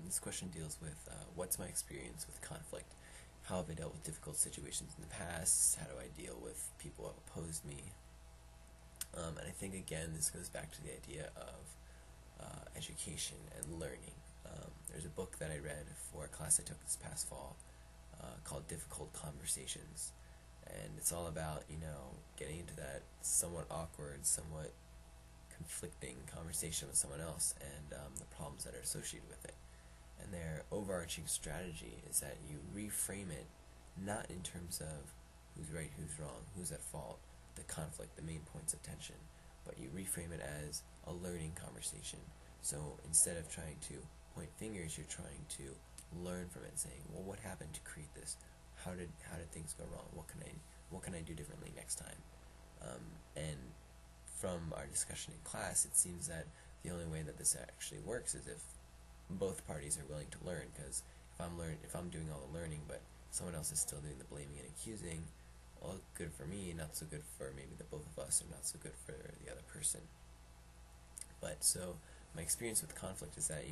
This question deals with what's my experience with conflict? How have I dealt with difficult situations in the past? How do I deal with people who have opposed me? And I think, again, this goes back to the idea of education and learning. There's a book that I read for a class I took this past fall called Difficult Conversations. And it's all about, getting into that somewhat awkward, somewhat conflicting conversation with someone else and the problems that are associated with it. And their overarching strategy is that you reframe it not in terms of who's right, who's wrong, who's at fault, the conflict, the main points of tension, but you reframe it as a learning conversation. So instead of trying to point fingers, you're trying to learn from it, saying, well, what happened to create this? How did things go wrong? What can I do differently next time? And from our discussion in class, it seems that the only way that this actually works is if both parties are willing to learn. Because if I'm doing all the learning, but someone else is still doing the blaming and accusing, well, good for me, not so good for maybe the both of us, or not so good for the other person. But so my experience with conflict is that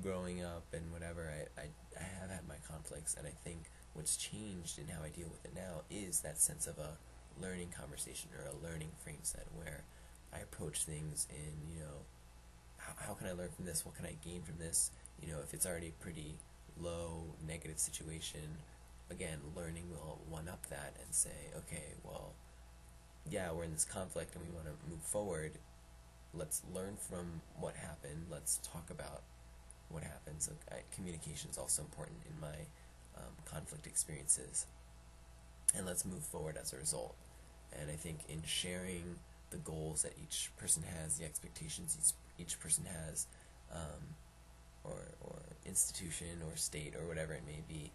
growing up and whatever, I have had my conflicts, and I think what's changed in how I deal with it now is that sense of a learning conversation or a learning frame set where I approach things in, how can I learn from this? What can I gain from this? If it's already a pretty low negative situation, again, learning will one-up that and say, okay, well, yeah, we're in this conflict and we want to move forward. Let's learn from what happened. Let's talk about what happened. So communication is also important in my conflict experiences. And let's move forward as a result. And I think in sharing the goals that each person has, the expectations each person has, or institution or state or whatever it may be,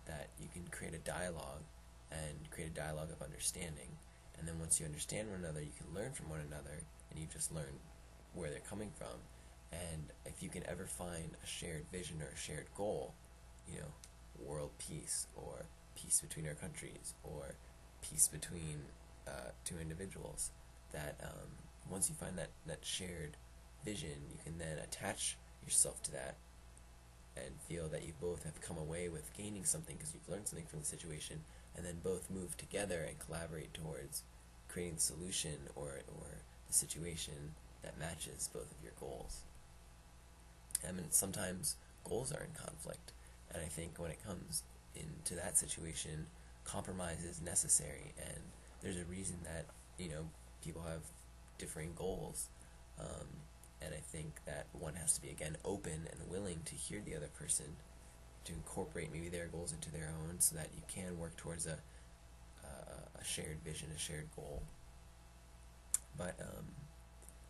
that you can create a dialogue and create a dialogue of understanding. And then once you understand one another, you can learn from one another, and you just learn where they're coming from. And if you can ever find a shared vision or a shared goal, world peace, or peace between our countries, or peace between two individuals, that once you find that shared vision, you can then attach yourself to that and feel that you both have come away with gaining something because you've learned something from the situation, and then both move together and collaborate towards creating the solution or the situation that matches both of your goals. I mean, sometimes goals are in conflict, and I think when it comes into that situation, compromise is necessary, and there's a reason that people have differing goals, and I think that one has to be, again, open and willing to hear the other person, to incorporate maybe their goals into their own, so that you can work towards a shared vision, a shared goal. But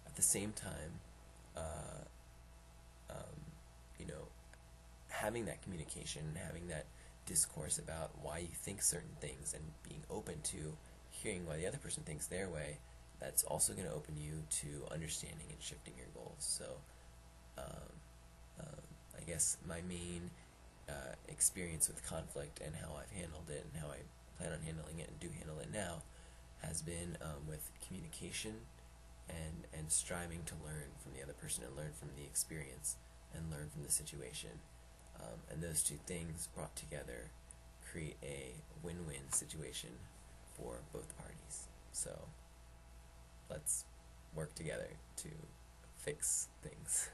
at the same time, having that communication, having that discourse about why you think certain things, and being open to hearing why the other person thinks their way, that's also going to open you to understanding and shifting your goals. So I guess my main experience with conflict and how I've handled it and how I plan on handling it and do handle it now has been with communication and striving to learn from the other person and learn from the experience and learn from the situation. And those two things brought together create a win-win situation for both parties. So let's work together to fix things.